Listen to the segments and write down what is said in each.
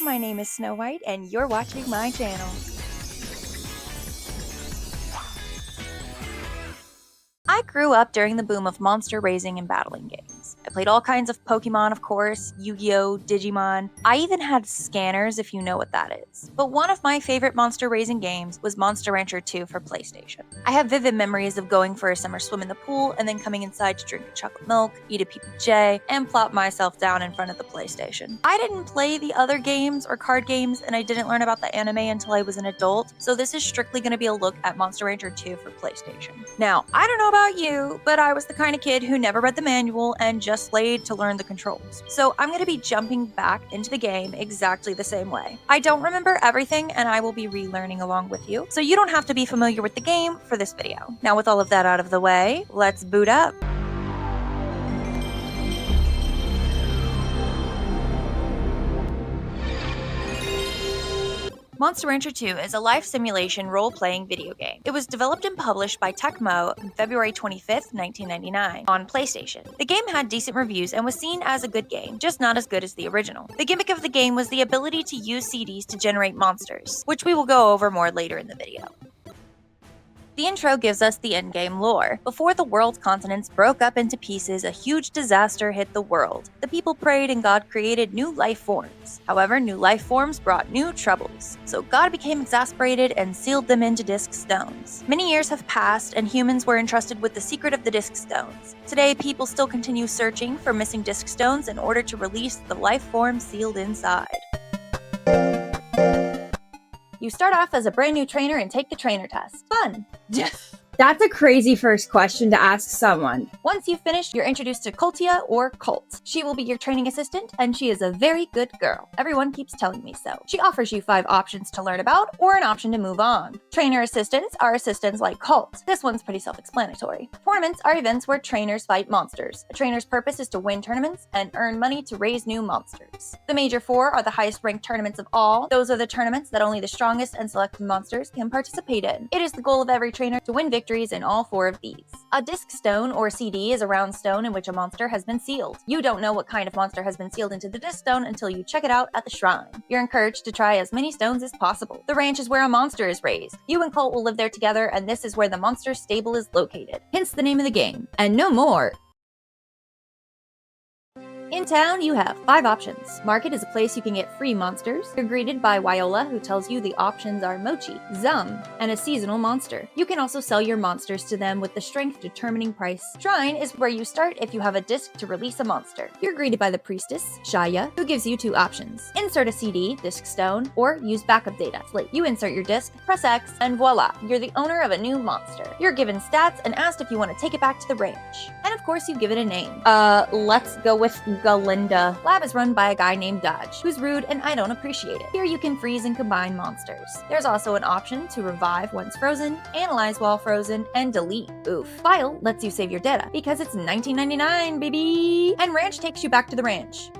My name is SnoWhyte, and you're watching my channel. I grew up during the boom of monster raising and battling games. I played all kinds of Pokemon, of course, Yu-Gi-Oh!, Digimon. I even had scanners, if you know what that is. But one of my favorite monster raising games was Monster Rancher 2 for PlayStation. I have vivid memories of going for a summer swim in the pool and then coming inside to drink a chocolate milk, eat a PBJ, and plop myself down in front of the PlayStation. I didn't play the other games or card games, and I didn't learn about the anime until I was an adult, so this is strictly going to be a look at Monster Rancher 2 for PlayStation. Now, I don't know about you, but I was the kind of kid who never read the manual and just slayed to learn the controls. So I'm going to be jumping back into the game exactly the same way. I don't remember everything, and I will be relearning along with you, so you don't have to be familiar with the game for this video. Now, with all of that out of the way, let's boot up. Monster Rancher 2 is a life simulation role-playing video game. It was developed and published by Tecmo on February 25th, 1999, on PlayStation. The game had decent reviews and was seen as a good game, just not as good as the original. The gimmick of the game was the ability to use CDs to generate monsters, which we will go over more later in the video. The intro gives us the endgame lore. Before the world's continents broke up into pieces, a huge disaster hit the world. The people prayed and God created new life forms. However, new life forms brought new troubles. So God became exasperated and sealed them into disc stones. Many years have passed and humans were entrusted with the secret of the disc stones. Today, people still continue searching for missing disc stones in order to release the life form sealed inside. You start off as a brand new trainer and take the trainer test. Fun! That's a crazy first question to ask someone. Once you've finished, you're introduced to Coltia or Colt. She will be your training assistant, and she is a very good girl. Everyone keeps telling me so. She offers you 5 options to learn about, or an option to move on. Trainer assistants are assistants like Colt. This one's pretty self-explanatory. Tournaments are events where trainers fight monsters. A trainer's purpose is to win tournaments and earn money to raise new monsters. The major 4 are the highest-ranked tournaments of all. Those are the tournaments that only the strongest and selected monsters can participate in. It is the goal of every trainer to win victories in all 4 of these. A disc stone or CD is a round stone in which a monster has been sealed. You don't know what kind of monster has been sealed into the disc stone until you check it out at the shrine. You're encouraged to try as many stones as possible. The ranch is where a monster is raised. You and Colt will live there together, and this is where the monster stable is located. Hence the name of the game. And no more. In town, you have 5 options. Market is a place you can get free monsters. You're greeted by Wyola, who tells you the options are Mochi, Zum, and a seasonal monster. You can also sell your monsters to them with the strength determining price. Shrine is where you start if you have a disc to release a monster. You're greeted by the priestess, Shaya, who gives you 2 options. Insert a CD, disc stone, or use backup data. Slate. You insert your disc, press X, and voila, you're the owner of a new monster. You're given stats and asked if you want to take it back to the ranch. And of course, you give it a name. Let's go with Galinda. Lab is run by a guy named Dodge, who's rude and I don't appreciate it. Here you can freeze and combine monsters. There's also an option to revive once frozen, analyze while frozen, and delete. Oof. File lets you save your data because it's 1999, baby! And ranch takes you back to the ranch.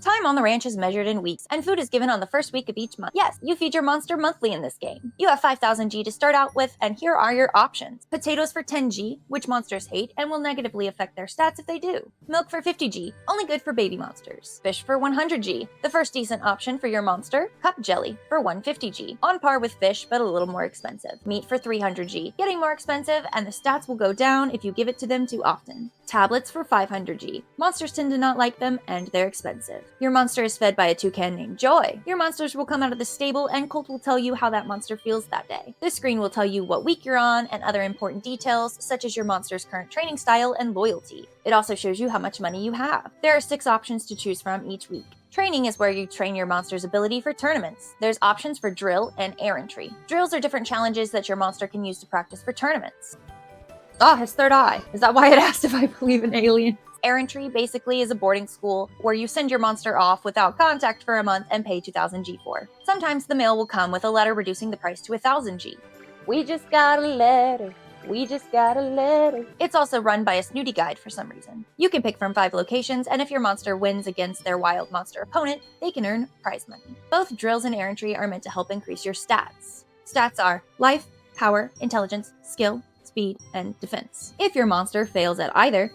Time on the ranch is measured in weeks, and food is given on the first week of each month. Yes, you feed your monster monthly in this game. You have 5,000 G to start out with, and here are your options. Potatoes for 10 G, which monsters hate and will negatively affect their stats if they do. Milk for 50 G, only good for baby monsters. Fish for 100 G, the first decent option for your monster. Cup jelly for 150 G, on par with fish but a little more expensive. Meat for 300 G, getting more expensive, and the stats will go down if you give it to them too often. Tablets for 500 G. Monsters tend to not like them, and they're expensive. Your monster is fed by a toucan named Joy. Your monsters will come out of the stable, and Colt will tell you how that monster feels that day. This screen will tell you what week you're on, and other important details, such as your monster's current training style and loyalty. It also shows you how much money you have. There are 6 options to choose from each week. Training is where you train your monster's ability for tournaments. There's options for drill and errantry. Drills are different challenges that your monster can use to practice for tournaments. Ah, his third eye. Is that why it asked if I believe in aliens? Errantry basically is a boarding school where you send your monster off without contact for a month and pay 2,000 G for. Sometimes the mail will come with a letter reducing the price to 1,000 G. We just got a letter. We just got a letter. It's also run by a snooty guide for some reason. You can pick from 5 locations, and if your monster wins against their wild monster opponent, they can earn prize money. Both drills and errantry are meant to help increase your stats. Stats are life, power, intelligence, skill, speed, and defense. If your monster fails at either,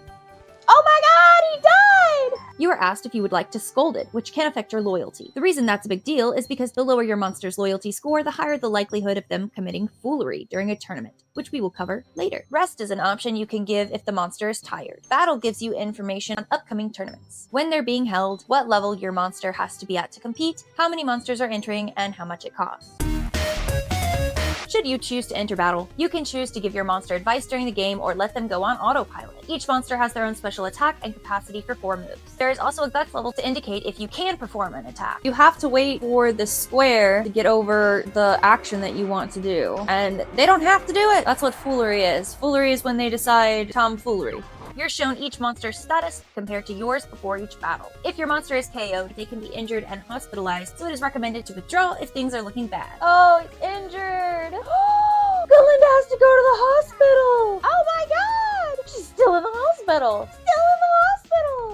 oh my god, he died! You are asked if you would like to scold it, which can affect your loyalty. The reason that's a big deal is because the lower your monster's loyalty score, the higher the likelihood of them committing foolery during a tournament, which we will cover later. Rest is an option you can give if the monster is tired. Battle gives you information on upcoming tournaments, when they're being held, what level your monster has to be at to compete, how many monsters are entering, and how much it costs. Should you choose to enter battle, you can choose to give your monster advice during the game or let them go on autopilot. Each monster has their own special attack and capacity for 4 moves. There is also a guts level to indicate if you can perform an attack. You have to wait for the square to get over the action that you want to do. And they don't have to do it. That's what foolery is. Foolery is when they decide tomfoolery. You're shown each monster's status compared to yours before each battle. If your monster is KO'd, they can be injured and hospitalized, so it is recommended to withdraw if things are looking bad. Oh, it's injured. Galinda has to go to the hospital. Oh my god. She's still in the hospital.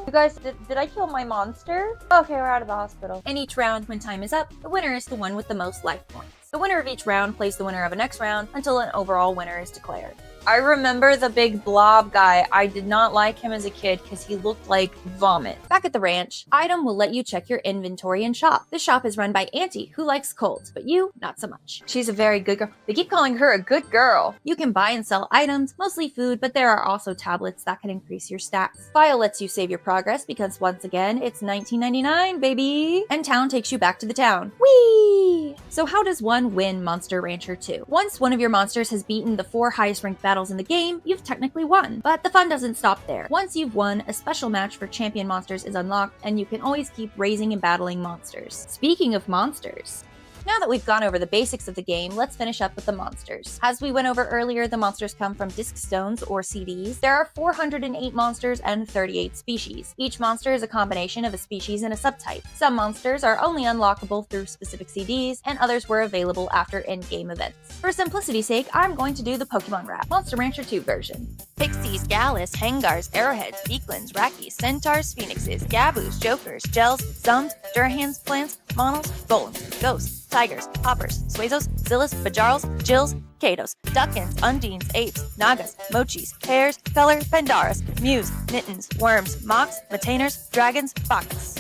You guys, did I kill my monster? Okay, we're out of the hospital. In each round, when time is up, the winner is the one with the most life points. The winner of each round plays the winner of the next round until an overall winner is declared. I remember the big blob guy. I did not like him as a kid because he looked like vomit. Back at the ranch, Item will let you check your inventory and shop. The shop is run by Auntie, who likes colds, but you, not so much. She's a very good girl. They keep calling her a good girl. You can buy and sell items, mostly food, but there are also tablets that can increase your stats. File lets you save your progress because once again, it's 1999, baby! And town takes you back to the town. Whee! So how does one win Monster Rancher 2? Once one of your monsters has beaten the 4 highest ranked battles in the game, you've technically won. But the fun doesn't stop there. Once you've won, a special match for champion monsters is unlocked, and you can always keep raising and battling monsters. Speaking of monsters, now that we've gone over the basics of the game, let's finish up with the monsters. As we went over earlier, the monsters come from disc stones or CDs. There are 408 monsters and 38 species. Each monster is a combination of a species and a subtype. Some monsters are only unlockable through specific CDs, and others were available after in-game events. For simplicity's sake, I'm going to do the Pokemon Rap, Monster Rancher 2 version. Pixies, Gallus, Hangars, Arrowheads, Beaklins, Rackies, Centaurs, Phoenixes, Gaboos, Jokers, Gels, Zums, Durahans, Plants, Monos, Golems, Ghosts, Tigers, Hoppers, Suezos, Zillas, Bajarls, Jills, Katos, Duckins, Undines, Apes, Nagas, Mochis, Pears, Color, Pandaras, Mews, Mittens, Worms, Mox, Metainers, Dragons, Foxes.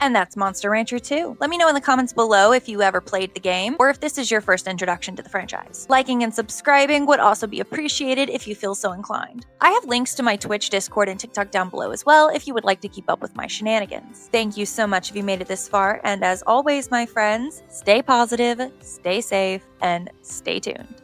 And that's Monster Rancher 2. Let me know in the comments below if you ever played the game, or if this is your first introduction to the franchise. Liking and subscribing would also be appreciated if you feel so inclined. I have links to my Twitch, Discord, and TikTok down below as well if you would like to keep up with my shenanigans. Thank you so much if you made it this far, and as always, my friends, stay positive, stay safe, and stay tuned.